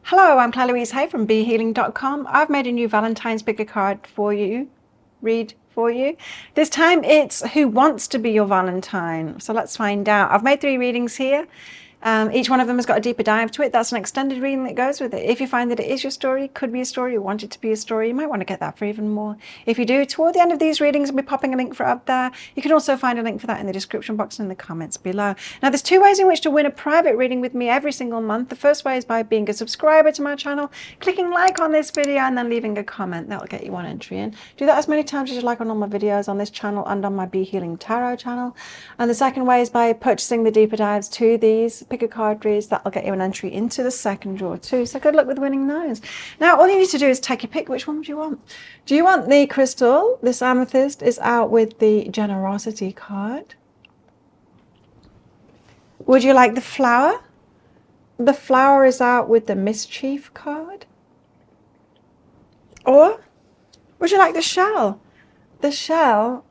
Hello, I'm Claire Louise Hay from BeHealing.com. I've made a new Valentine's picker card for you, read for you. This time it's who wants to be your Valentine. So let's find out. I've made 3 readings here. Each one of them has got a deeper dive to it. That's an extended reading that goes with it. If you find that it is your story, could be a story, you want it to be a story, you might want to get that for even more. If you do, toward the end of these readings, I'll be popping a link for it up there. You can also find a link for that in the description box and in the comments below. Now, there's 2 ways in which to win a private reading with me every single month. The first way is by being a subscriber to my channel, clicking like on this video, and then leaving a comment. That'll get you 1 entry in. Do that as many times as you like on all my videos on this channel and on my Be Healing Tarot channel. And the second way is by purchasing the deeper dives to these picker card reads. That'll get you an entry into the second draw too. So good luck with winning those. Now, all you need to do is take your pick. Which one do you want? Do you want the crystal? This amethyst is out with the generosity card. Would you like the flower? The flower is out with the mischief card. Or would you like the shell? The shell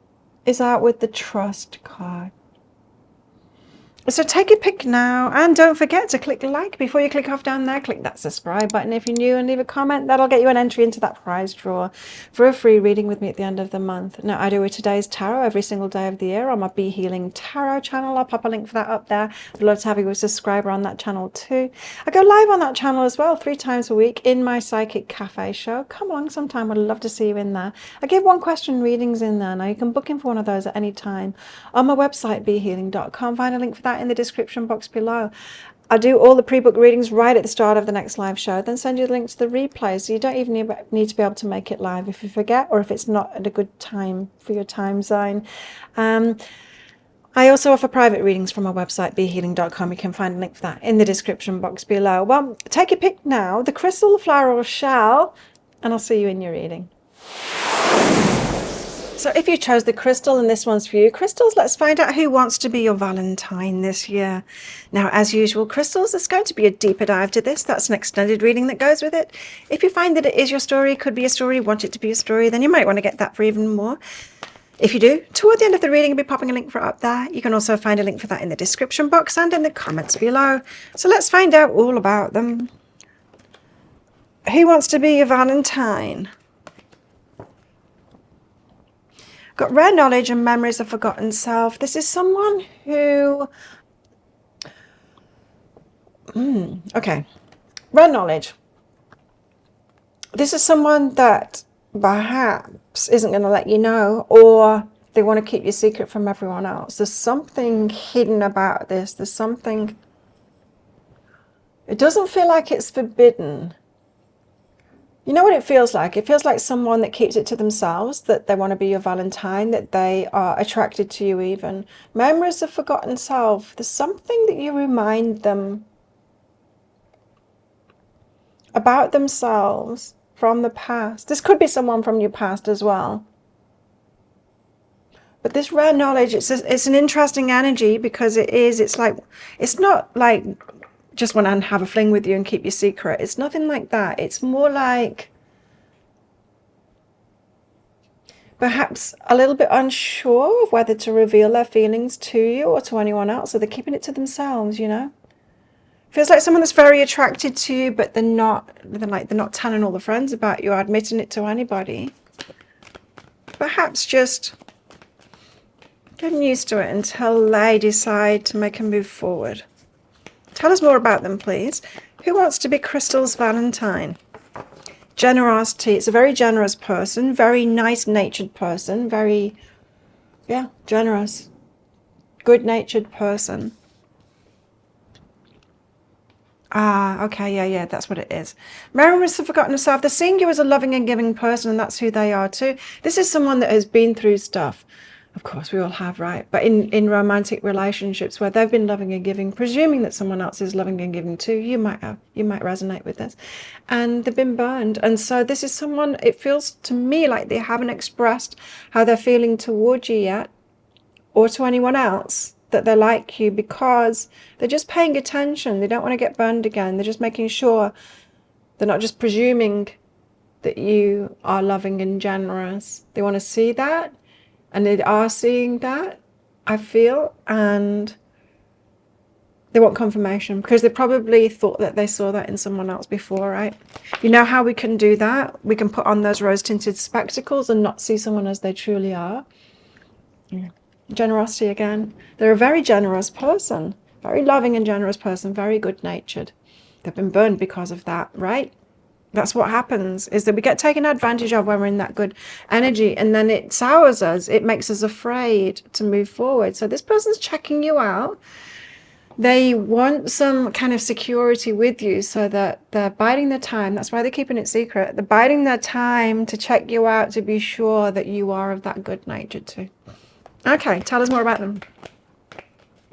is out with the trust card. So take your pick now, and don't forget to click like before you click off down there. Click that subscribe button if you're new and leave a comment. That'll get you an entry into that prize draw for a free reading with me at the end of the month. Now, I do a today's tarot every single day of the year on my Be Healing Tarot channel. I'll pop a link for that up there. I'd love to have you a subscriber on that channel too. I go live on that channel as well 3 times a week in my Psychic Cafe show. Come along sometime. I'd love to see you in there. I give 1 question readings in there. Now, you can book in for one of those at any time on my website, behealing.com. Find a link for that in the description box below. I do all the pre-book readings right at the start of the next live show, then send you the link to the replay, so you don't even need to be able to make it live if you forget or if it's not at a good time for your time zone. I also offer private readings from my website, behealing.com. You can find a link for that in the description box below. Well, take your pick now, the crystal, the flower, or shell, and I'll see you in your reading. So if you chose the crystal and this one's for you, crystals, let's find out who wants to be your Valentine this year. Now, as usual, crystals, there's going to be a deeper dive to this. That's an extended reading that goes with it. If you find that it is your story, could be a story, want it to be a story, then you might want to get that for even more. If you do, toward the end of the reading, I'll be popping a link for it up there. You can also find a link for that in the description box and in the comments below. So let's find out all about them. Who wants to be your Valentine? Got rare knowledge and memories of forgotten self. This is someone who... okay. Rare knowledge. This is someone that perhaps isn't going to let you know, or they want to keep your secret from everyone else. There's something hidden about this. There's something... It doesn't feel like it's forbidden. You know what it feels like? It feels like someone that keeps it to themselves, that they want to be your Valentine, that they are attracted to you even. Memories of forgotten self. There's something that you remind them about themselves from the past. This could be someone from your past as well. But this rare knowledge, it's an interesting energy because it's not like just want to have a fling with you and keep your secret. It's nothing like that. It's more like perhaps a little bit unsure of whether to reveal their feelings to you or to anyone else, so they're keeping it to themselves, you know. Feels like someone that's very attracted to you, but they're not telling all the friends about you or admitting it to anybody. Perhaps just getting used to it until they decide to make a move forward. Tell us more about them, please. Who wants to be Crystal's Valentine? Generosity. It's a very generous person, very nice-natured person, very, generous, good-natured person. Ah, okay, yeah, that's what it is. Memories of forgotten self. They're seeing you as a loving and giving person, and that's who they are too. This is someone that has been through stuff. Of course, we all have, right? But in romantic relationships where they've been loving and giving, presuming that someone else is loving and giving too, you might resonate with this. And they've been burned. And so this is someone, it feels to me like they haven't expressed how they're feeling towards you yet, or to anyone else, that they like you, because they're just paying attention. They don't want to get burned again. They're just making sure they're not just presuming that you are loving and generous. They want to see that. And they are seeing that, I feel, and They want confirmation because they probably thought that they saw that in someone else before, right? You know how we can do that? We can put on those rose-tinted spectacles and not see someone as they truly are. Yeah. Generosity again. They're a very generous person, very loving and generous person, very good-natured. They've been burned because of that, right? That's what happens, is that we get taken advantage of when we're in that good energy, and then it sours us. It makes us afraid to move forward. So this person's checking you out. They want some kind of security with you, so that they're biding their time. That's why they're keeping it secret. They're biding their time to check you out, to be sure that you are of that good nature too. Okay, tell us more about them.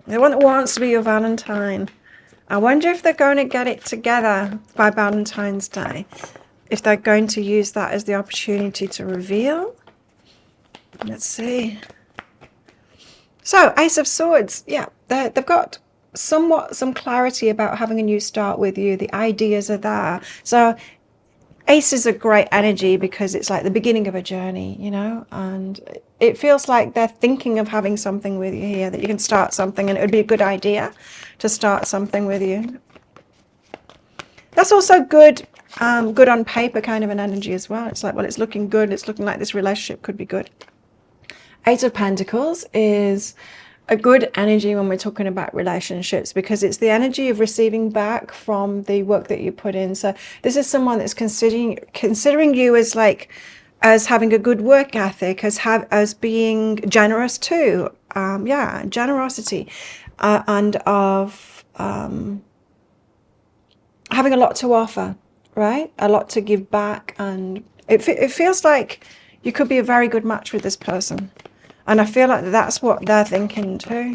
The one that wants to be your Valentine. I wonder if they're going to get it together by Valentine's Day. If they're going to use that as the opportunity to reveal. Let's see. So, Ace of Swords. Yeah, they've got somewhat some clarity about having a new start with you. The ideas are there. So, Ace is a great energy because it's like the beginning of a journey, you know, and it feels like they're thinking of having something with you here, that you can start something, and it would be a good idea to start something with you. That's also good, good on paper kind of an energy as well. It's like, well, it's looking good. It's looking like this relationship could be good. Eight of Pentacles is a good energy when we're talking about relationships, because it's the energy of receiving back from the work that you put in. So this is someone that's considering you as like, as having a good work ethic, as being generous too. Yeah, generosity, and of having a lot to offer, right? A lot to give back, and it feels like you could be a very good match with this person. And I feel like that's what they're thinking too.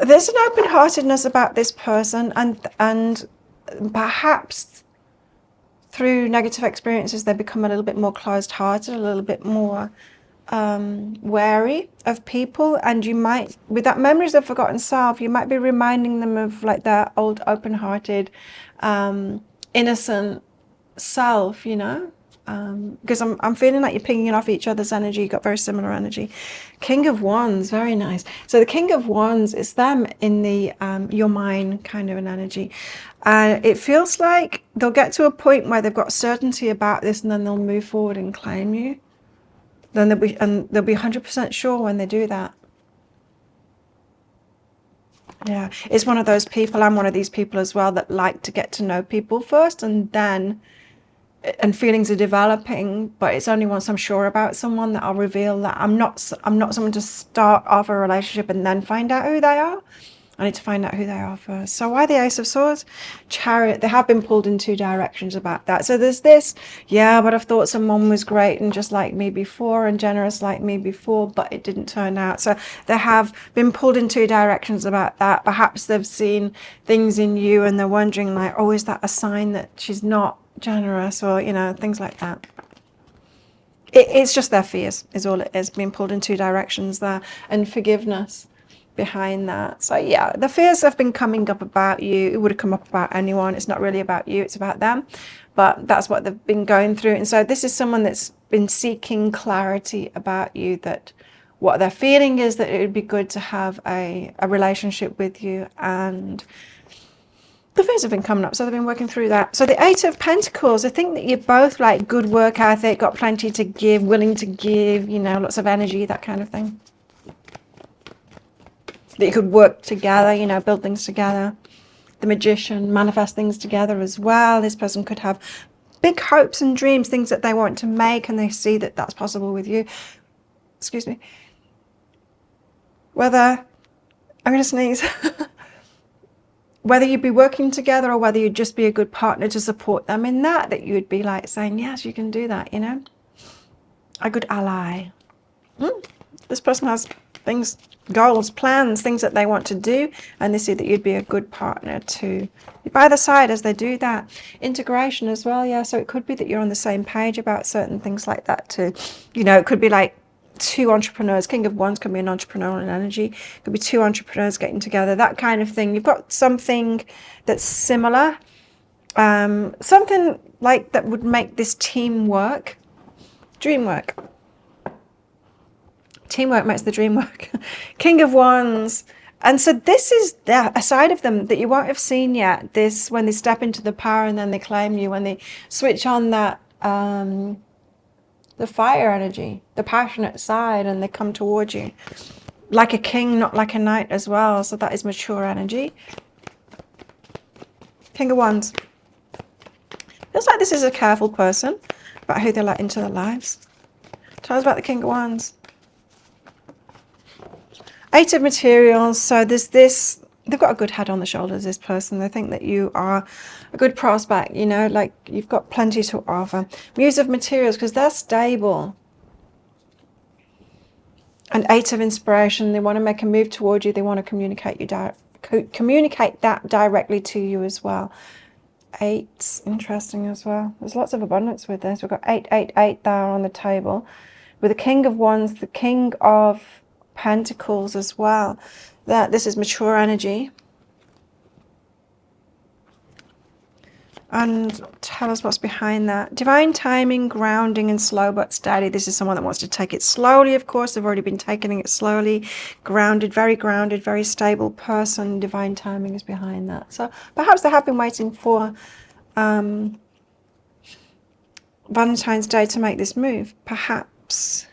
There's an open-heartedness about this person, and perhaps through negative experiences they become a little bit more closed-hearted, a little bit more wary of people, and you might, with that memories of forgotten self, you might be reminding them of like their old open-hearted, innocent self, you know, because I'm feeling like you're pinging off each other's energy. You've got very similar energy. King of Wands, very nice. So the King of Wands is them in the your mind kind of an energy. It feels like they'll get to a point where they've got certainty about this, and then they'll move forward and claim you. Then they'll be 100% sure when they do that. Yeah, it's one of those people. I'm one of these people as well that like to get to know people first, and feelings are developing, but it's only once I'm sure about someone that I'll reveal that I'm not someone to start off a relationship and then find out who they are. I need to find out who they are first. So why the Ace of Swords? Chariot. They have been pulled in two directions about that. So there's this, yeah, but I've thought someone was great and just like me before and generous like me before, but it didn't turn out. So they have been pulled in two directions about that. Perhaps they've seen things in you and they're wondering like, oh, is that a sign that she's not generous, or, you know, things like that. It's just their fears is all it is, being pulled in two directions there, and forgiveness behind that. So yeah, the fears have been coming up about you. It would have come up about anyone. It's not really about you, it's about them, but that's what they've been going through. And so this is someone that's been seeking clarity about you, that what they're feeling is that it would be good to have a relationship with you, and the fears have been coming up, so they've been working through that. So the Eight of Pentacles, I think that you're both like good work ethic, got plenty to give, willing to give, you know, lots of energy, that kind of thing. That you could work together, you know, build things together. The Magician, manifest things together as well. This person could have big hopes and dreams, things that they want to make, and they see that that's possible with you. Excuse me. Whether, I'm going to sneeze. Whether you'd be working together or whether you'd just be a good partner to support them in that you would be like saying, yes, you can do that, you know. A good ally. This person has things, goals, plans, things that they want to do, and they see that you'd be a good partner to be by their side as they do that. Integration as well, yeah, so it could be that you're on the same page about certain things like that too. You know, it could be like two entrepreneurs. King of Wands can be an entrepreneurial energy. It could be two entrepreneurs getting together, that kind of thing. You've got something that's similar, something like that would make this team work. Dream work. Teamwork makes the dream work. King of Wands. And so this is a side of them that you won't have seen yet. This, when they step into the power and then they claim you, when they switch on that, the fire energy, the passionate side, and they come towards you. Like a king, not like a knight as well. So that is mature energy. King of Wands. Feels like this is a careful person about who they let into their lives. Tell us about the King of Wands. Eight of Materials. So there's this, they've got a good head on the shoulders, this person. They think that you are a good prospect, you know, like you've got plenty to offer. Muse of Materials, because they're stable. And Eight of Inspiration. They want to make a move towards you. They want to communicate that directly to you as well. Eight, interesting as well. There's lots of abundance with this. We've got 888 there on the table. With the King of Wands, the King of Pentacles as well. That this is mature energy. And tell us what's behind that. Divine timing, grounding, and slow but steady. This is someone that wants to take it slowly, of course. They've already been taking it slowly. Grounded, very stable person. Divine timing is behind that. So perhaps they have been waiting for Valentine's Day to make this move. Perhaps.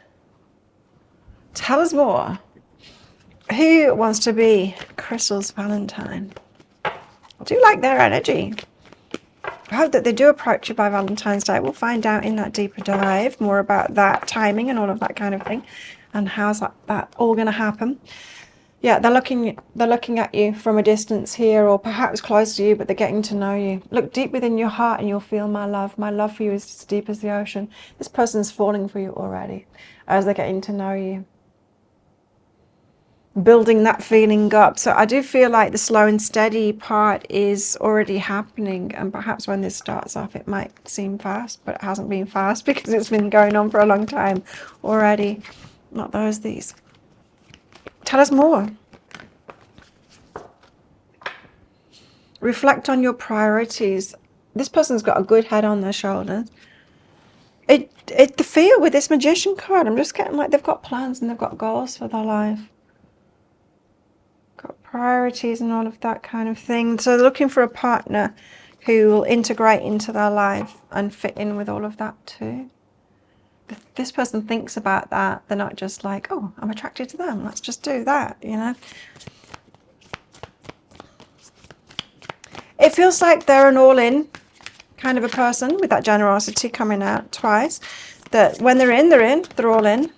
Tell us more. Who wants to be Crystal's Valentine? I do like their energy. I hope that they do approach you by Valentine's Day. We'll find out in that deeper dive more about that timing and all of that kind of thing, and how's that all going to happen. Yeah, they're looking at you from a distance here, or perhaps close to you, but they're getting to know you. Look deep within your heart and you'll feel my love. My love for you is as deep as the ocean. This person's falling for you already as they're getting to know you. Building that feeling up. So I do feel like the slow and steady part is already happening, and perhaps when this starts off it might seem fast, but it hasn't been fast because it's been going on for a long time already. Not these. Tell us more. Reflect on your priorities. This person's got a good head on their shoulders. The fear with this Magician card, I'm just getting like they've got plans and they've got goals for their life. Got priorities and all of that kind of thing. So they're looking for a partner who will integrate into their life and fit in with all of that too. This person thinks about that. They're not just like, oh, I'm attracted to them, let's just do that, you know. It feels like they're an all-in kind of a person with that generosity coming out twice. That when they're in, they're all in.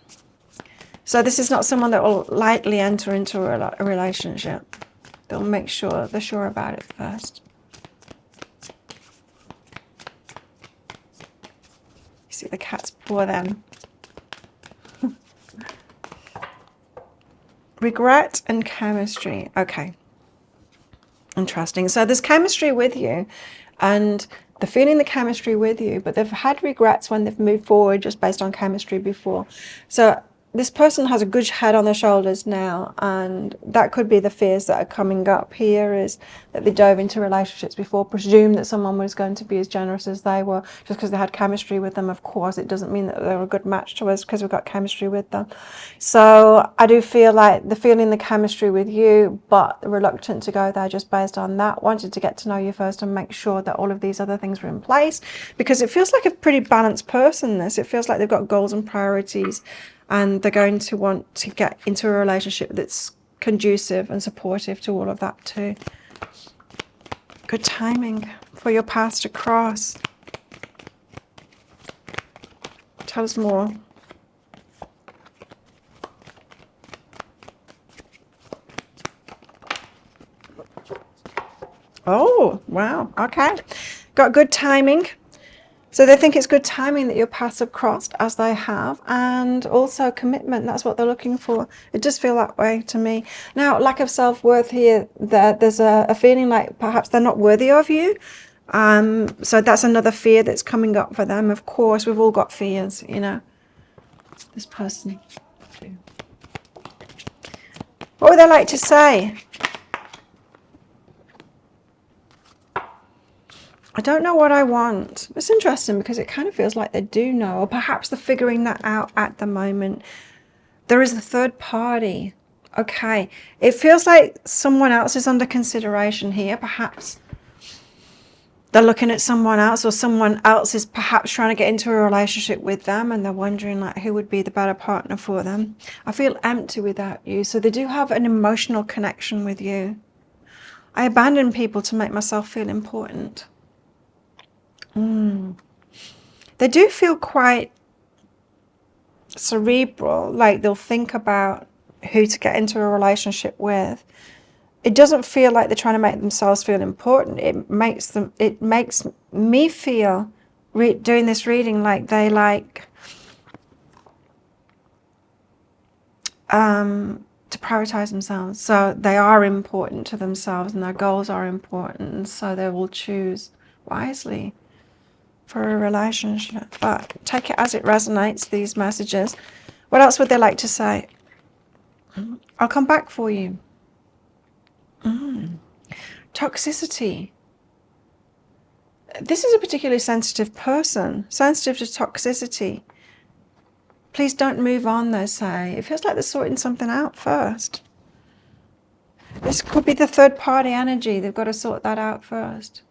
So this is not someone that will lightly enter into a relationship. They'll make sure they're sure about it first. You see the cat's paw then. Regret and chemistry. Okay. Interesting. So there's chemistry with you, and they're feeling the chemistry with you, but they've had regrets when they've moved forward just based on chemistry before. So this person has a good head on their shoulders now, and that could be the fears that are coming up here, is that they dove into relationships before, presumed that someone was going to be as generous as they were just because they had chemistry with them. Of course, it doesn't mean that they're a good match to us because we've got chemistry with them. So I do feel like they're feeling the chemistry with you, but they're reluctant to go there just based on that. Wanted to get to know you first and make sure that all of these other things were in place, because it feels like a pretty balanced person, this. It feels like they've got goals and priorities, and they're going to want to get into a relationship that's conducive and supportive to all of that too. Good timing for your paths to cross. Tell us more. Oh, wow. Okay. Got good timing. So they think it's good timing that your paths have crossed as they have, and also commitment. That's what they're looking for. It does feel that way to me. Now, lack of self-worth here, there's a feeling like perhaps they're not worthy of you. So that's another fear that's coming up for them. Of course, we've all got fears, you know. This person. What would they like to say? I don't know what I want. It's interesting because it kind of feels like they do know, or perhaps they're figuring that out at the moment. There is a third party. Okay. It feels like someone else is under consideration here. Perhaps they're looking at someone else, or someone else is perhaps trying to get into a relationship with them, and they're wondering like who would be the better partner for them. I feel empty without you. So they do have an emotional connection with you. I abandon people to make myself feel important. They do feel quite cerebral, like they'll think about who to get into a relationship with. It doesn't feel like they're trying to make themselves feel important. It makes me feel, doing this reading, like they to prioritize themselves. So they are important to themselves, and their goals are important, and so they will choose wisely for a relationship. But take it as it resonates, these messages. What else would they like to say? I'll come back for you. Toxicity. This is a particularly sensitive person, sensitive to toxicity. Please don't move on, they say. It feels like they're sorting something out first. This could be the third party energy. They've got to sort that out first.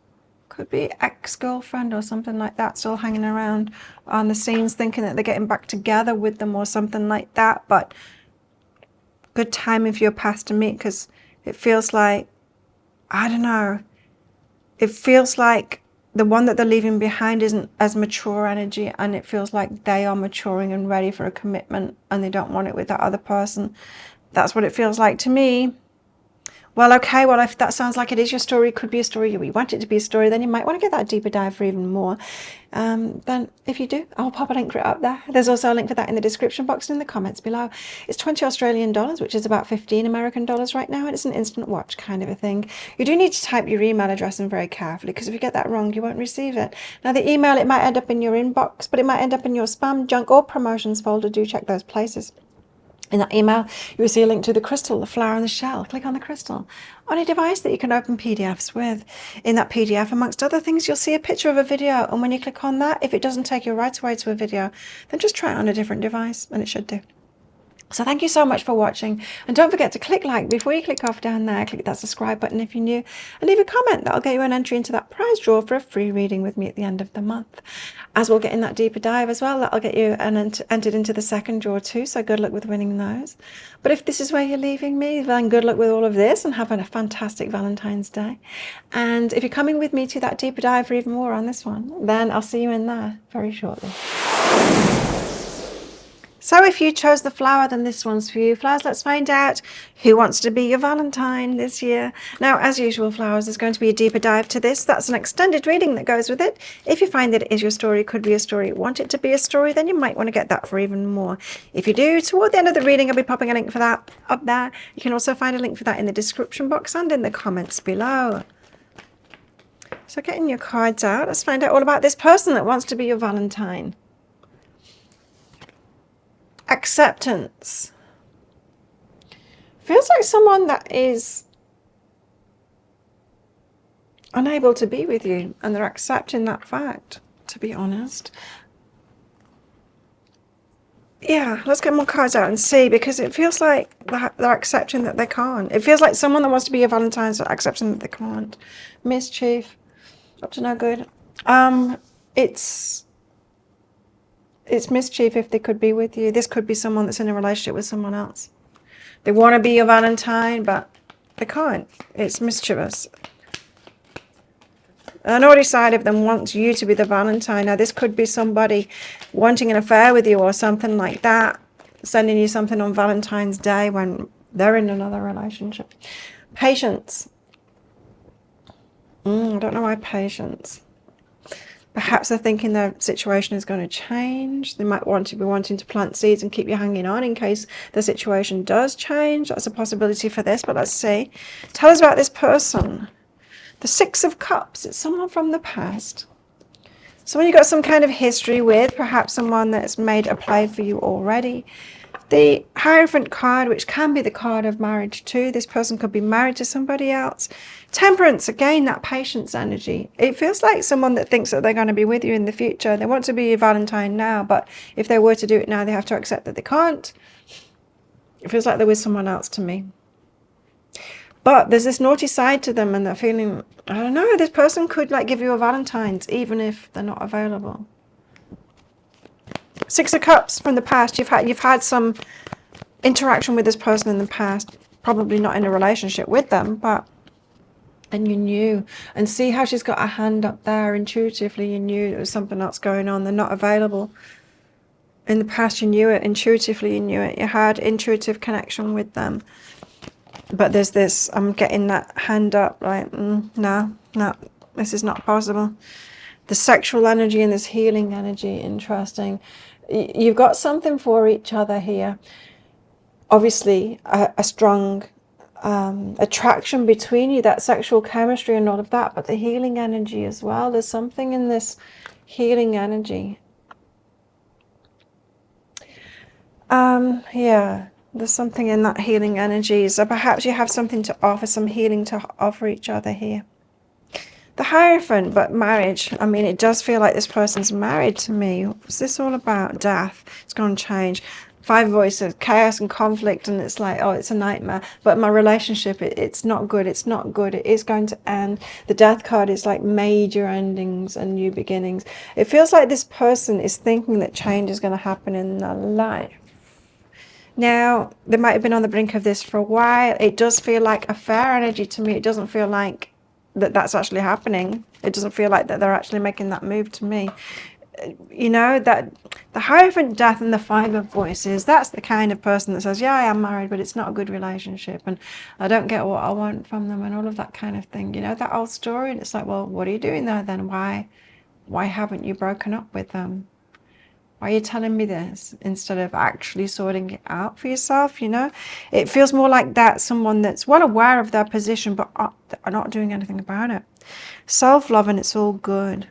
Could be ex-girlfriend or something like that, still hanging around on the scenes thinking that they're getting back together with them or something like that. But good timing for your path to meet, because it feels like, I don't know, it feels like the one that they're leaving behind isn't as mature energy, and it feels like they are maturing and ready for a commitment, and they don't want it with that other person. That's what it feels like to me. Well, okay, well, if that sounds like it is your story, could be a story, you want it to be a story, then you might want to get that deeper dive for even more. Then if you do, I'll pop a link for it up there. There's also a link for that in the description box and in the comments below. It's 20 Australian dollars, which is about 15 American dollars right now, and it's an instant watch kind of a thing. You do need to type your email address in very carefully, because if you get that wrong, you won't receive it. Now, the email, it might end up in your inbox, but it might end up in your spam, junk, or promotions folder. Do check those places. In that email, you will see a link to the crystal, the flower, and the shell. Click on the crystal on a device that you can open PDFs with. In that PDF, amongst other things, you'll see a picture of a video. And when you click on that, if it doesn't take you right away to a video, then just try it on a different device, and it should do. So thank you so much for watching. And don't forget to click like before you click off down there. Click that subscribe button if you're new. And leave a comment. That'll get you an entry into that prize draw for a free reading with me at the end of the month. As we'll get in that deeper dive as well, that'll get you entered into the second draw too. So good luck with winning those. But if this is where you're leaving me, then good luck with all of this, and have a fantastic Valentine's Day. And if you're coming with me to that deeper dive for even more on this one, then I'll see you in there very shortly. So if you chose the flower, then this one's for you. Flowers, let's find out who wants to be your Valentine this year. Now, as usual, flowers, there's going to be a deeper dive to this. That's an extended reading that goes with it. If you find that it is your story, could be a story, want it to be a story, then you might want to get that for even more. If you do, toward the end of the reading, I'll be popping a link for that up there. You can also find a link for that in the description box and in the comments below. So getting your cards out, let's find out all about this person that wants to be your Valentine. Acceptance. Feels like someone that is unable to be with you, and they're accepting that fact, to be honest. Yeah, let's get more cards out and see, because it feels like they're accepting that they can't. It feels like someone that wants to be a Valentine's are accepting that they can't. Mischief, up to no good. It's mischief if they could be with you. This could be someone that's in a relationship with someone else. They want to be your Valentine, but they can't. It's mischievous. A naughty side of them wants you to be the Valentine. Now, this could be somebody wanting an affair with you or something like that, sending you something on Valentine's Day when they're in another relationship. Patience. I don't know why patience. Perhaps they're thinking their situation is going to change. They might be wanting to plant seeds and keep you hanging on in case the situation does change. That's a possibility for this, but let's see. Tell us about this person. The Six of Cups. It's someone from the past. Someone you've got some kind of history with, perhaps someone that's made a play for you already. The Hierophant card, which can be the card of marriage too. This person could be married to somebody else. Temperance, again, that patience energy. It feels like someone that thinks that they're going to be with you in the future. They want to be your Valentine now, but if they were to do it now, they have to accept that they can't. It feels like they're with someone else to me. But there's this naughty side to them, and they're feeling, I don't know, this person could like give you a Valentine's even if they're not available. Six of Cups from the past. You've had some interaction with this person in the past, probably not in a relationship with them, and you knew. And see how she's got a hand up there. Intuitively you knew there was something else going on. They're not available. In the past you knew it. Intuitively you knew it. You had intuitive connection with them. But there's this, I'm getting that hand up, like, no, this is not possible. The sexual energy and this healing energy, interesting. You've got something for each other here. Obviously, a strong attraction between you, that sexual chemistry and all of that, but the healing energy as well. There's something in this healing energy. Yeah. There's something in that healing energy. So perhaps you have something to offer, some healing to offer each other here. The Hierophant, but marriage. I mean, it does feel like this person's married to me. What's this all about? Death. It's going to change. Five voices, chaos and conflict, and it's like, oh, it's a nightmare. But my relationship, it's not good. It's not good. It is going to end. The Death card is like major endings and new beginnings. It feels like this person is thinking that change is going to happen in their life. Now, they might have been on the brink of this for a while. It does feel like affair energy to me. It doesn't feel like that's actually happening. It doesn't feel like that they're actually making that move to me. You know, that the Hierophant, Death, and the Five of Voices, that's the kind of person that says, yeah, I am married, but it's not a good relationship, and I don't get what I want from them, and all of that kind of thing. You know, that old story, and it's like, well, what are you doing there then? Why haven't you broken up with them? Why are you telling me this instead of actually sorting it out for yourself, you know? It feels more like that, someone that's well aware of their position, but are not doing anything about it. Self-love and it's all good.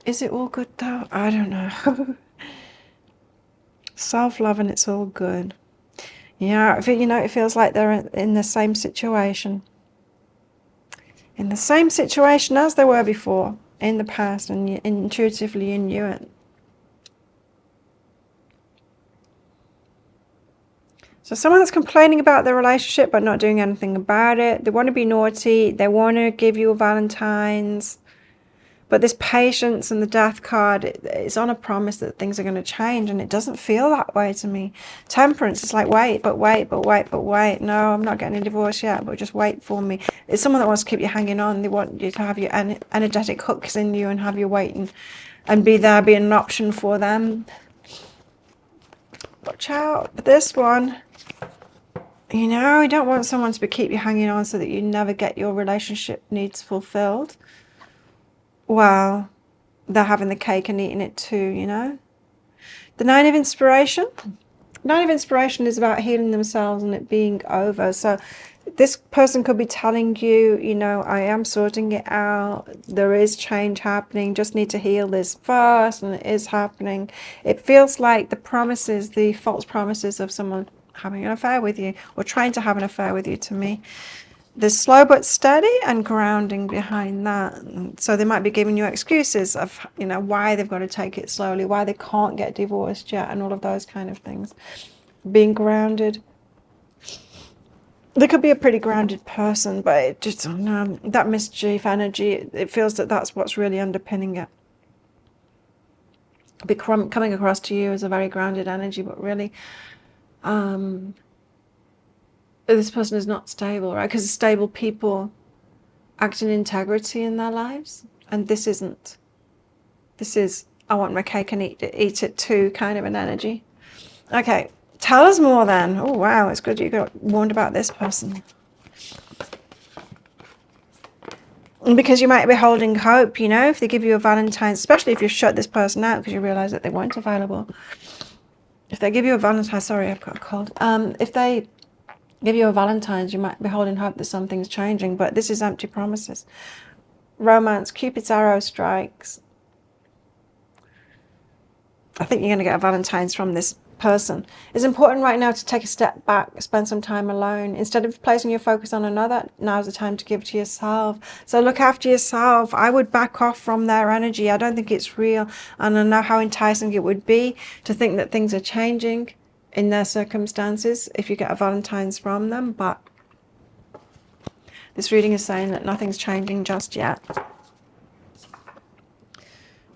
Is it all good though? I don't know. Self-love and it's all good. Yeah, you know, it feels like they're in the same situation. In the same situation as they were before, in the past, and intuitively you knew it. So someone that's complaining about their relationship but not doing anything about it. They want to be naughty. They want to give you a Valentine's. But this patience and the Death card, it's on a promise that things are going to change. And it doesn't feel that way to me. Temperance is like, wait. No, I'm not getting a divorce yet, but just wait for me. It's someone that wants to keep you hanging on. They want you to have your energetic hooks in you and have you waiting and be there, being an option for them. Watch out for this one. You know, you don't want someone to keep you hanging on so that you never get your relationship needs fulfilled. Well, they're having the cake and eating it too, you know. The Nine of Inspiration. Nine of Inspiration is about healing themselves and it being over. So this person could be telling you, you know, I am sorting it out. There is change happening. Just need to heal this first, and it is happening. It feels like the promises, the false promises of someone having an affair with you or trying to have an affair with you to me. There's slow but steady and grounding behind that. So they might be giving you excuses of, you know, why they've got to take it slowly, why they can't get divorced yet, and all of those kind of things. Being grounded. They could be a pretty grounded person, but it just, that mischief energy, it feels that that's what's really underpinning it. Coming across to you as a very grounded energy, but really, this person is not stable, right? Because stable people act in integrity in their lives, and this isn't. This is, I want my cake and eat it too kind of an energy. Okay, tell us more then. Oh wow, it's good you got warned about this person. Because you might be holding hope, you know, if they give you a Valentine's, especially if you shut this person out because you realise that they weren't available. If they give you a Valentine's, sorry, I've got a cold. If they give you a Valentine's, you might be holding hope that something's changing, but this is empty promises. Romance, Cupid's arrow strikes. I think you're going to get a Valentine's from this person. It's important right now to take a step back, spend some time alone. Instead of placing your focus on another, now's the time to give to yourself. So look after yourself. I would back off from their energy. I don't think it's real. And I know how enticing it would be to think that things are changing. in their circumstances if you get a Valentine's from them, but this reading is saying that nothing's changing just yet.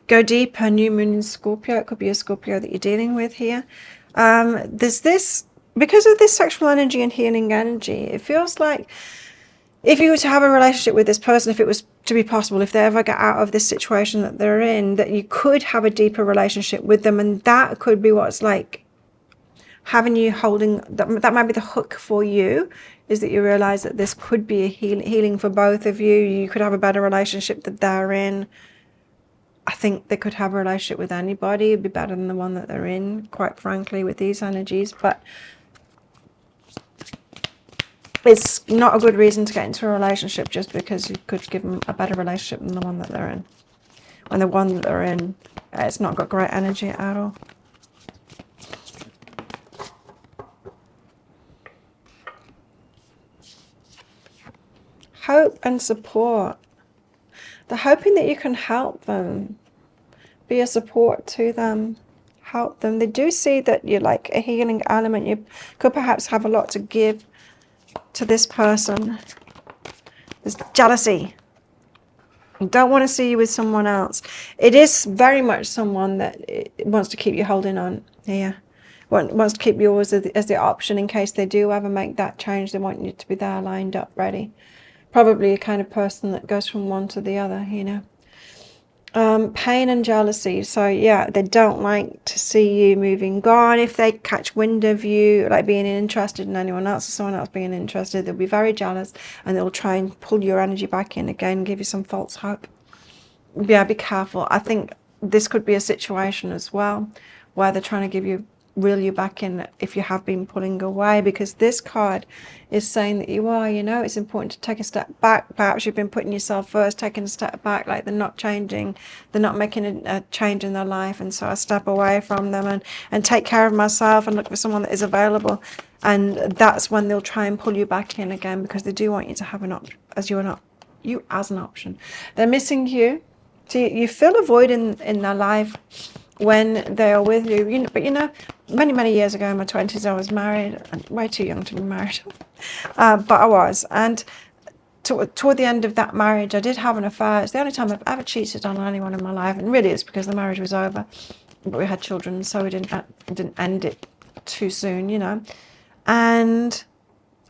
Go deeper, new moon in Scorpio. It could be a Scorpio that you're dealing with here. There's this, because of this sexual energy and healing energy, it feels like if you were to have a relationship with this person, if it was to be possible, if they ever get out of this situation that they're in, that you could have a deeper relationship with them. And that could be what's like having you holding, that might be the hook for you, is that you realize that this could be a healing for both of you. You could have a better relationship that they're in. I think they could have a relationship with anybody. It'd be better than the one that they're in, quite frankly, with these energies. But it's not a good reason to get into a relationship just because you could give them a better relationship than the one that they're in. When the one that they're in, it's not got great energy at all. Hope and support. They're hoping that you can help them, be a support to them, help them. They do see that you're like a healing element. You could perhaps have a lot to give to this person. There's jealousy. You don't want to see you with someone else. It is very much someone that wants to keep you holding on here. Wants to keep yours as the option in case they do ever make that change. They want you to be there, lined up, ready. Probably a kind of person that goes from one to the other, you know. Pain and jealousy. So yeah, they don't like to see you moving on. If they catch wind of you, like being interested in anyone else or someone else being interested, they'll be very jealous and they'll try and pull your energy back in again and give you some false hope. Yeah, be careful. I think this could be a situation as well where they're trying to reel you back in if you have been pulling away, because this card is saying that you are, you know, it's important to take a step back. Perhaps you've been putting yourself first, taking a step back, like they're not changing, they're not making a change in their life, and so I step away from them and take care of myself and look for someone that is available. And that's when they'll try and pull you back in again, because they do want you to have an option as an option. They're missing you. So you feel a void in their life when they are with you. But you know, many years ago in my 20s, I was married, and way too young to be married, but I was. And toward the end of that marriage, I did have an affair. It's the only time I've ever cheated on anyone in my life, and really it's because the marriage was over, but we had children, so we didn't end it too soon, you know. And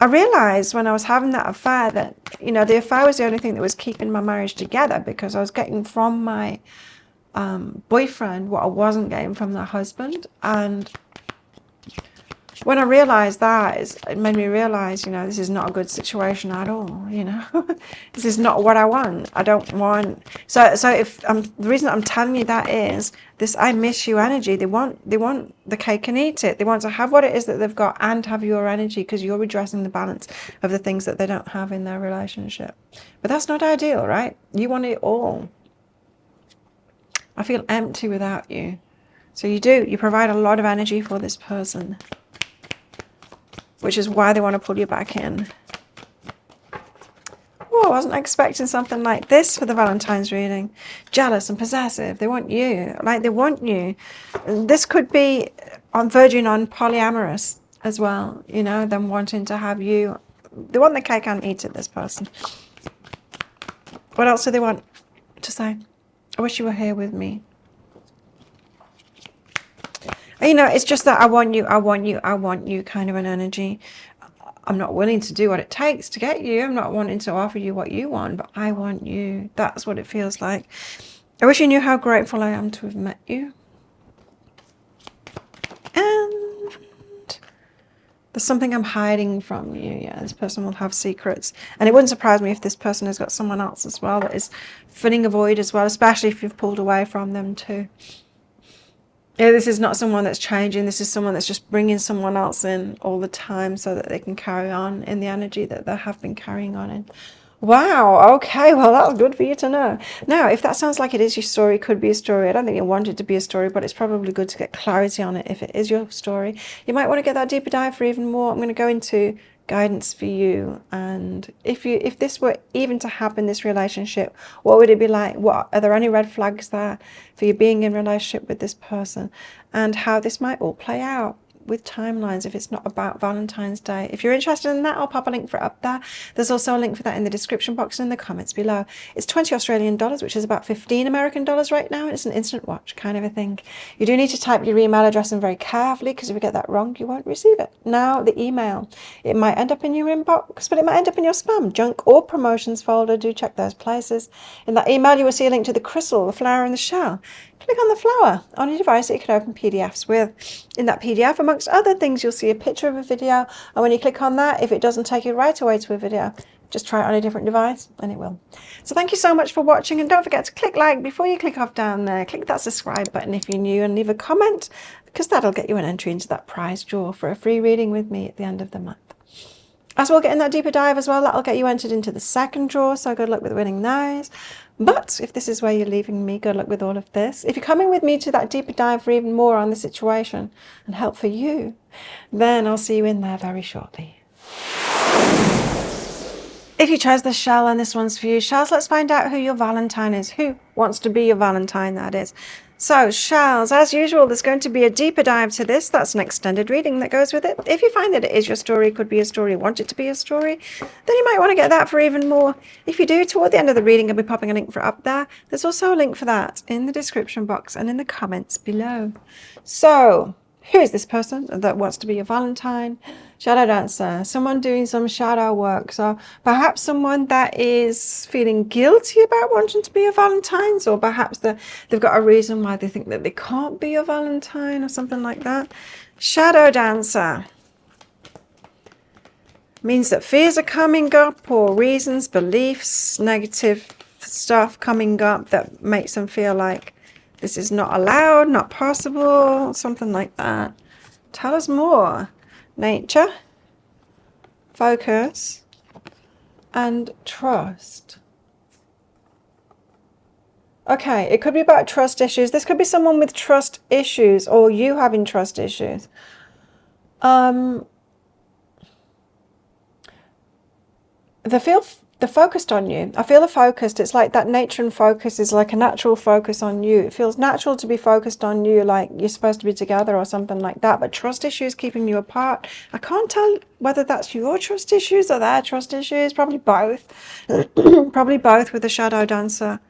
I realized when I was having that affair that, you know, the affair was the only thing that was keeping my marriage together, because I was getting from my boyfriend what I wasn't getting from the husband. And when I realized that, it made me realize, you know, this is not a good situation at all, you know. This is not what I want. I don't want. So if the reason I'm telling you that is this I miss you energy. They want the cake and eat it. They want to have what it is that they've got and have your energy, because you're redressing the balance of the things that they don't have in their relationship. But that's not ideal, right? You want it all. I feel empty without you. So you provide a lot of energy for this person, which is why they want to pull you back in. Oh, I wasn't expecting something like this for the Valentine's reading. Jealous and possessive. They want you. Like, they want you. This could be verging on polyamorous as well. You know, them wanting to have you. They want the cake and eat it, this person. What else do they want to say? I wish you were here with me. You know, it's just that I want you kind of an energy. I'm not willing to do what it takes to get you. I'm not wanting to offer you what you want, but I want you. That's what it feels like. I wish you knew how grateful I am to have met you. And there's something I'm hiding from you. Yeah, this person will have secrets. And it wouldn't surprise me if this person has got someone else as well that is filling a void as well, especially if you've pulled away from them too. Yeah, this is not someone that's changing. This is someone that's just bringing someone else in all the time so that they can carry on in the energy that they have been carrying on in. Wow, okay, well, that's good for you to know. Now, if that sounds like it is your story, it could be a story. I don't think you want it to be a story, but it's probably good to get clarity on it if it is your story. You might want to get that deeper dive for even more. I'm going to go into guidance for you, and if this were even to happen, this relationship, what would it be like? What are there any red flags there for you being in relationship with this person, and how this might all play out? with timelines if it's not about Valentine's Day. If you're interested in that, I'll pop a link for it up there. There's also a link for that in the description box and in the comments below. It's 20 Australian dollars, which is about 15 American dollars right now. It's an instant watch kind of a thing. You do need to type your email address in very carefully, because if you get that wrong, you won't receive it. Now, the email, it might end up in your inbox, but it might end up in your spam, junk, or promotions folder. Do check those places. In that email, you will see a link to the crystal, the flower, and the shell. Click on the flower on your device that you can open PDFs with. In that PDF, amongst other things, you'll see a picture of a video, and when you click on that, if it doesn't take you right away to a video, just try it on a different device and it will. So thank you so much for watching, and don't forget to click like before you click off down there. Click that subscribe button if you're new, and leave a comment, because that'll get you an entry into that prize draw for a free reading with me at the end of the month. As we'll get in that deeper dive as well, that'll get you entered into the second draw, so good luck with winning those. But if this is where you're leaving me, good luck with all of this. If you're coming with me to that deeper dive for even more on the situation and help for you, then I'll see you in there very shortly. If you chose the shell and this one's for you, shells, let's find out who your Valentine is. Who wants to be your Valentine, that is. So, shells, as usual, there's going to be a deeper dive to this. That's an extended reading that goes with it. If you find that it is your story, could be a story, want it to be a story, then you might want to get that for even more. If you do, toward the end of the reading, I'll be popping a link for it up there. There's also a link for that in the description box and in the comments below. So, who is this person that wants to be your Valentine? Shadow dancer, someone doing some shadow work. So perhaps someone that is feeling guilty about wanting to be a Valentine, or perhaps they've got a reason why they think that they can't be a Valentine or something like that. Shadow dancer means that fears are coming up, or reasons, beliefs, negative stuff coming up that makes them feel like this is not allowed, not possible, something like that. Tell us more. Nature, focus, and trust. Okay, it could be about trust issues. This could be someone with trust issues, or you having trust issues. They're focused on you. I feel they're focused. It's like that nature and focus is like a natural focus on you. It feels natural to be focused on you, like you're supposed to be together or something like that. But trust issues keeping you apart. I can't tell whether that's your trust issues or their trust issues. Probably both. Probably both with the shadow dancer.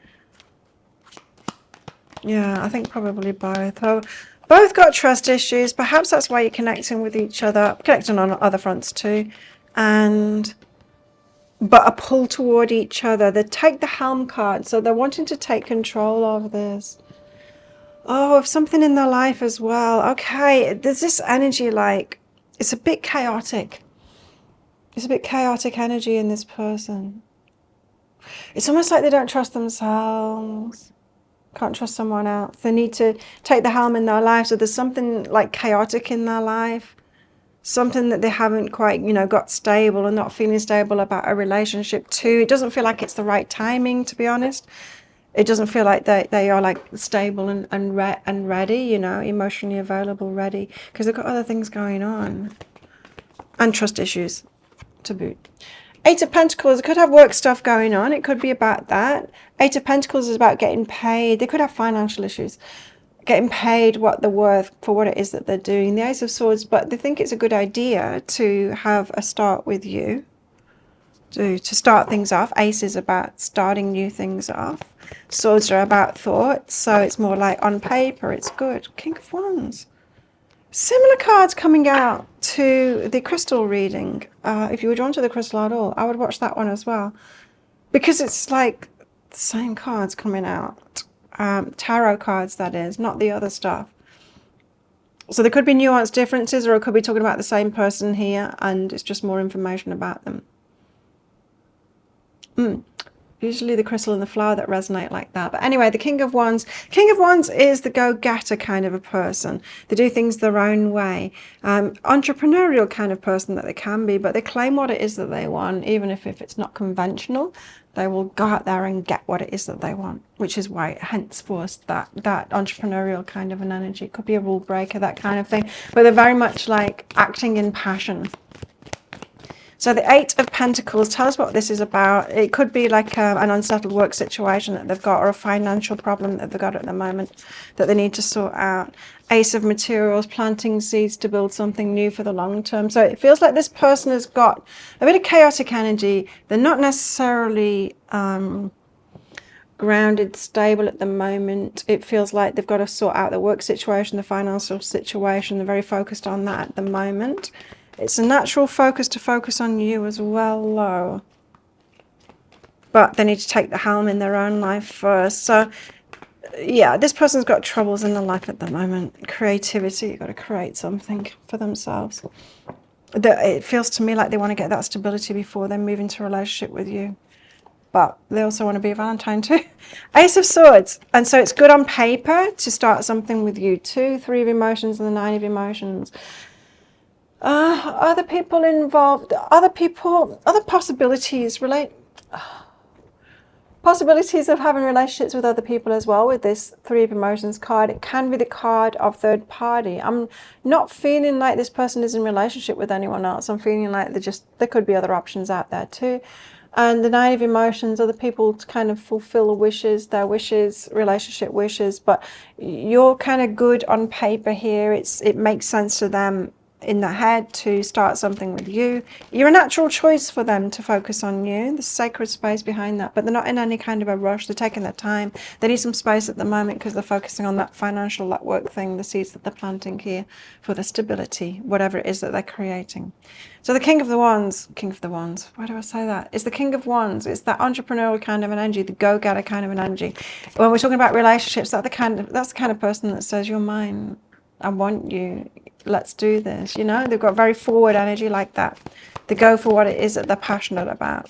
Yeah, I think probably both. Both got trust issues. Perhaps that's why you're connecting with each other. Connecting on other fronts too. But a pull toward each other. They take the helm card, so they're wanting to take control of this. Oh, of something in their life as well. Okay, there's this energy, like, it's a bit chaotic. It's a bit chaotic energy in this person. It's almost like they don't trust themselves. Can't trust someone else. They need to take the helm in their life, so there's something like chaotic in their life. Something that they haven't quite, got stable and not feeling stable about a relationship too. It doesn't feel like it's the right timing, to be honest. It doesn't feel like they are like stable and ready, emotionally available, ready, because they've got other things going on. And trust issues to boot. Eight of Pentacles, it could have work stuff going on. It could be about that. Eight of Pentacles is about getting paid. They could have financial issues. Getting paid what they're worth for what it is that they're doing. The Ace of Swords, but they think it's a good idea to have a start with you. To start things off. Ace is about starting new things off. Swords are about thoughts, so it's more like on paper, it's good. King of Wands. Similar cards coming out to the crystal reading. If you were drawn to the crystal at all, I would watch that one as well. Because it's like the same cards coming out. Tarot cards, that is, not the other stuff. So there could be nuanced differences, or it could be talking about the same person here and it's just more information about them. Usually the crystal and the flower that resonate like that. But anyway, the King of Wands. King of Wands is the go-getter kind of a person. They do things their own way. Entrepreneurial kind of person that they can be, but they claim what it is that they want, even if it's not conventional. They will go out there and get what it is that they want, which is why henceforth that entrepreneurial kind of an energy. It could be a rule breaker, that kind of thing. But they're very much like acting in passion. So the Eight of Pentacles, tell us what this is about. It could be like an unsettled work situation that they've got, or a financial problem that they've got at the moment that they need to sort out. Ace of Materials, planting seeds to build something new for the long term. So it feels like this person has got a bit of chaotic energy. They're not necessarily grounded, stable at the moment. It feels like they've got to sort out the work situation, the financial situation. They're very focused on that at the moment. It's a natural focus to focus on you as well, though. But they need to take the helm in their own life first. So, yeah, this person's got troubles in their life at the moment. Creativity, you've got to create something for themselves. It feels to me like they want to get that stability before they move into a relationship with you. But they also want to be a Valentine too. Ace of Swords. And so it's good on paper to start something with you too. Three of Emotions and the Nine of Emotions. Other people involved, other possibilities possibilities of having relationships with other people as well with this Three of Emotions card. It can be the card of third party. I'm not feeling like this person is in relationship with anyone else. I'm feeling like there could be other options out there too. And the Nine of Emotions, other people to kind of fulfill their wishes, relationship wishes, but you're kind of good on paper here. It makes sense to them in the head to start something with you. You're a natural choice for them to focus on you. The sacred space behind that, but they're not in any kind of a rush. They're taking their time. They need some space at the moment because they're focusing on that financial, that work thing, the seeds that they're planting here for the stability, whatever it is that they're creating. So the King of Wands, why do I say that? It's the King of Wands. It's that entrepreneurial kind of an energy, the go-getter kind of an energy. When we're talking about relationships, that's the kind of person that says, you're mine, I want you, let's do this. You know, they've got very forward energy like that. They go for what it is that they're passionate about.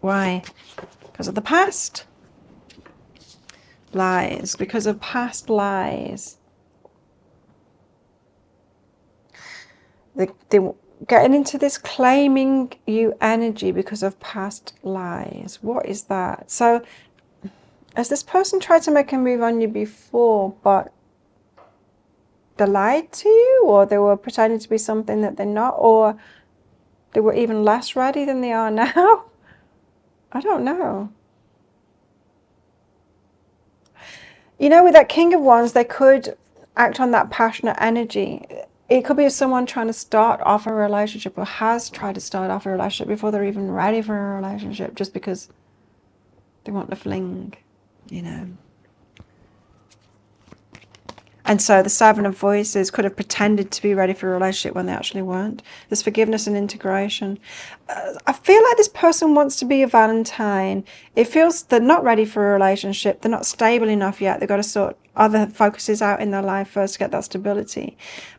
Why? Because of the past. Lies. Because of past lies. They're getting into this claiming you energy because of past lies. What is that? So, has this person tried to make a move on you before, but they lied to you, or they were pretending to be something that they're not, or they were even less ready than they are now? I don't know. You know, with that King of Wands, they could act on that passionate energy. It could be someone trying to start off a relationship, or has tried to start off a relationship before they're even ready for a relationship, just because they want the fling, you know. And so the Seven of Voices could have pretended to be ready for a relationship when they actually weren't. There's forgiveness and integration. I feel like this person wants to be a Valentine. It feels they're not ready for a relationship. They're not stable enough yet. They've got to sort other focuses out in their life first to get that stability.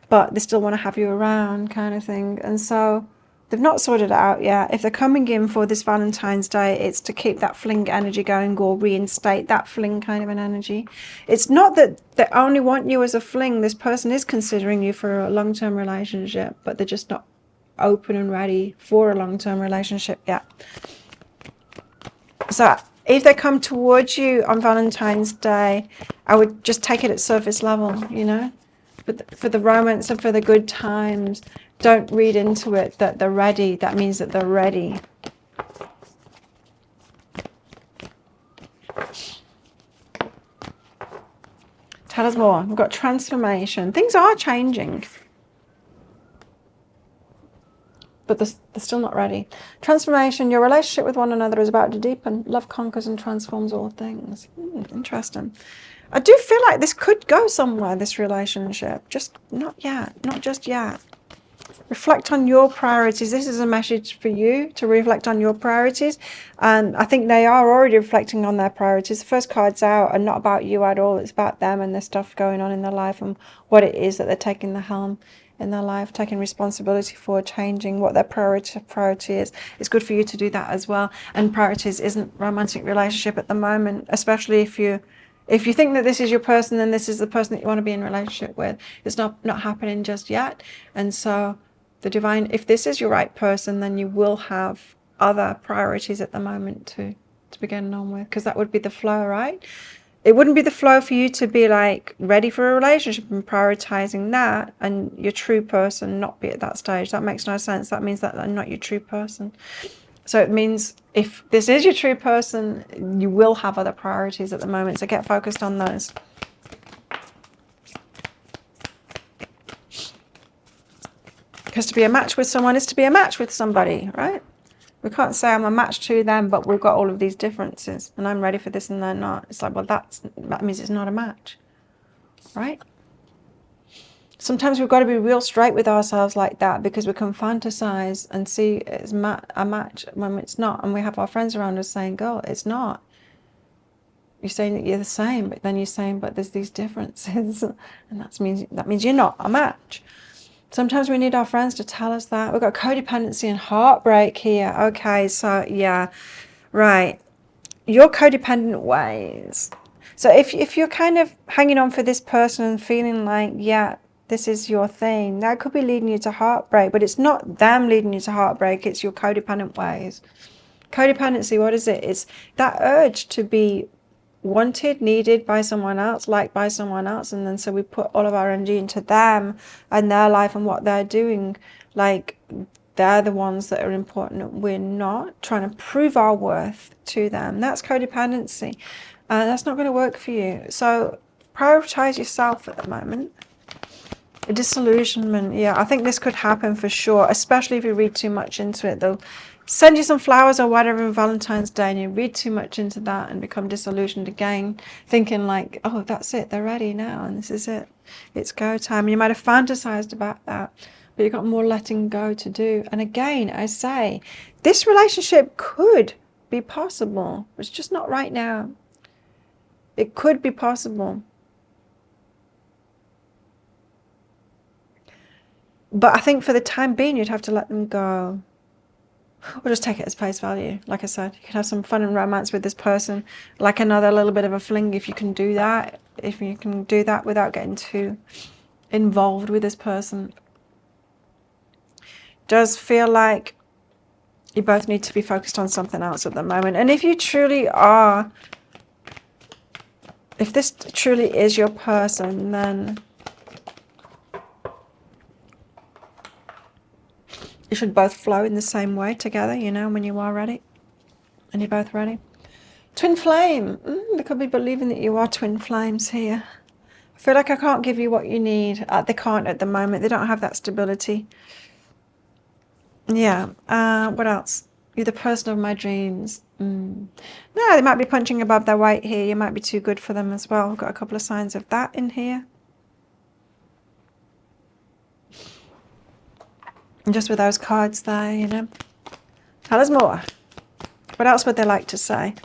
But they still want to have you around, kind of thing. And so they've not sorted it out yet. If they're coming in for this Valentine's Day, it's to keep that fling energy going, or reinstate that fling kind of an energy. It's not that they only want you as a fling. This person is considering you for a long-term relationship, but they're just not open and ready for a long-term relationship yet. So if they come towards you on Valentine's Day, I would just take it at surface level, you know. But for the romance and for the good times, don't read into it that they're ready. That means that they're ready. Tell us more. We've got transformation. Things are changing, but they're still not ready. Transformation. Your relationship with one another is about to deepen. Love conquers and transforms all things. Interesting. I do feel like this could go somewhere, this relationship. Just not yet. Not just yet. Reflect on your priorities. This is a message for you to reflect on your priorities. And I think they are already reflecting on their priorities. The first cards out are not about you at all. It's about them and the stuff going on in their life and what it is that they're taking the helm in their life, taking responsibility for, changing what their priority is. It's good for you to do that as well. And priorities isn't romantic relationship at the moment, especially if you think that this is your person, then this is the person that you want to be in a relationship with. It's not happening just yet. And so the divine, if this is your right person, then you will have other priorities at the moment to begin on with, because that would be the flow, right? it wouldn't be the flow for you to be like ready for a relationship and prioritizing that and your true person not be at that stage. That makes no sense. That means that they're not your true person. So it means if this is your true person, you will have other priorities at the moment. So get focused on those. Because to be a match with someone is to be a match with somebody, right? We can't say I'm a match to them, but we've got all of these differences and I'm ready for this and they're not. It's like, well, that means it's not a match, right? Sometimes we've got to be real straight with ourselves like that, because we can fantasize and see it's a match when it's not. And we have our friends around us saying, girl, it's not. You're saying that you're the same, but then you're saying, but there's these differences. And that means you're not a match. Sometimes we need our friends to tell us that. We've got codependency and heartbreak here. Okay, so yeah, right. Your codependent ways. So if you're kind of hanging on for this person and feeling like, yeah, this is your thing, that could be leading you to heartbreak, but it's not them leading you to heartbreak, it's your codependent ways. Codependency, what is it? It's that urge to be wanted, needed by someone else, liked by someone else, and then so we put all of our energy into them and their life and what they're doing, like they're the ones that are important. We're not trying to prove our worth to them. That's codependency. That's not going to work for you. So prioritize yourself at the moment. Disillusionment, yeah, I think this could happen for sure, especially if you read too much into it. They'll send you some flowers or whatever on Valentine's Day and you read too much into that and become disillusioned again, thinking like, oh, that's it, they're ready now and this is it, it's go time. And you might have fantasized about that, but you've got more letting go to do. And again, I say, this relationship could be possible. It's just not right now. It could be possible. But I think for the time being, you'd have to let them go. Or just take it as face value. Like I said, you can have some fun and romance with this person, like another little bit of a fling if you can do that. If you can do that without getting too involved with this person. Does feel like you both need to be focused on something else at the moment. And if you truly are, if this truly is your person, then you should both flow in the same way together, you know, when you are ready. And you're both ready. Twin flame. They could be believing that you are twin flames here. I feel like I can't give you what you need. They can't at the moment. They don't have that stability. Yeah. What else? You're the person of my dreams. No, they might be punching above their weight here. You might be too good for them as well. We've got a couple of signs of that in here. And just with those cards there, you know. Tell us more. What else would they like to say?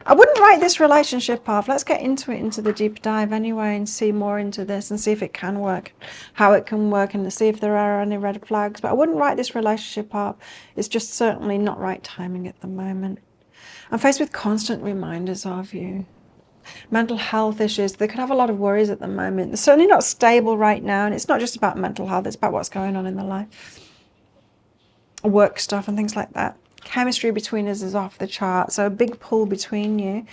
I wouldn't write this relationship off. Let's get into it, into the deep dive anyway, and see more into this and see if it can work, how it can work, and see if there are any red flags. But I wouldn't write this relationship off. It's just certainly not right timing at the moment. I'm faced with constant reminders of you. Mental health issues. They could have a lot of worries at the moment. They're certainly not stable right now, and it's not just about mental health, it's about what's going on in their life. Work stuff and things like that. Chemistry between us is off the chart, so a big pull between you.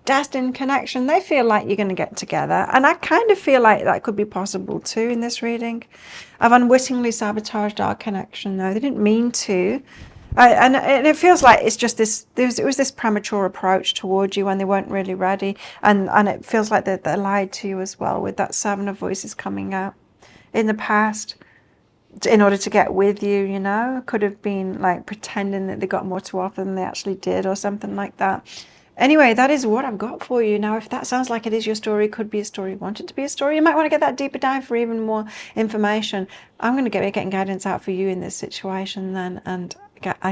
Destined connection. They feel like you're going to get together, and I kind of feel like that could be possible too in this reading. I've unwittingly sabotaged our connection though. They didn't mean to. And it feels like it's just this, it was this premature approach towards you when they weren't really ready. And it feels like they lied to you as well with that Seven of Voices coming out in the past in order to get with you, you know. Could have been like pretending that they got more to offer than they actually did or something like that. Anyway, that is what I've got for you. Now, if that sounds like it is your story, could be a story, want it to be a story, you might want to get that deeper dive for even more information. I'm going to be getting guidance out for you in this situation then, and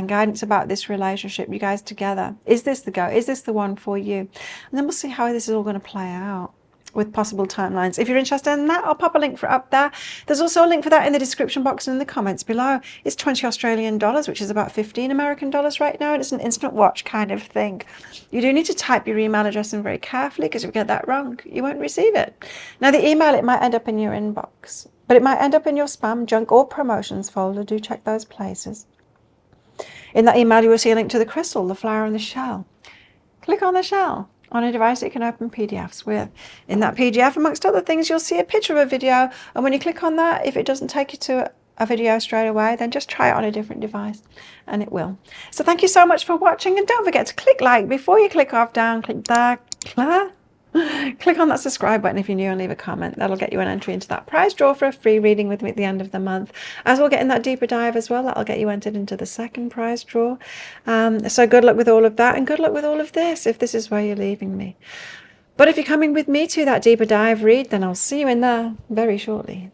guidance about this relationship, you guys together. Is this the go? Is this the one for you? And then we'll see how this is all going to play out with possible timelines. If you're interested in that, I'll pop a link for it up there. There's also a link for that in the description box and in the comments below. It's 20 Australian dollars, which is about 15 American dollars right now. And it's an instant watch kind of thing. You do need to type your email address in very carefully, because if you get that wrong, you won't receive it. Now, the email, it might end up in your inbox, but it might end up in your spam, junk, or promotions folder. Do check those places. In that email, you will see a link to the crystal, the flower, and the shell. Click on the shell on a device that you can open PDFs with. In that PDF, amongst other things, you'll see a picture of a video, and when you click on that, if it doesn't take you to a video straight away, then just try it on a different device and it will. So thank you so much for watching, and don't forget to click like before you click off down, click on that subscribe button if you're new, and leave a comment. That'll get you an entry into that prize draw for a free reading with me at the end of the month. As we'll get in that deeper dive as well, that'll get you entered into the second prize draw. So good luck with all of that, and good luck with all of this if this is where you're leaving me. But if you're coming with me to that deeper dive read, then I'll see you in there very shortly.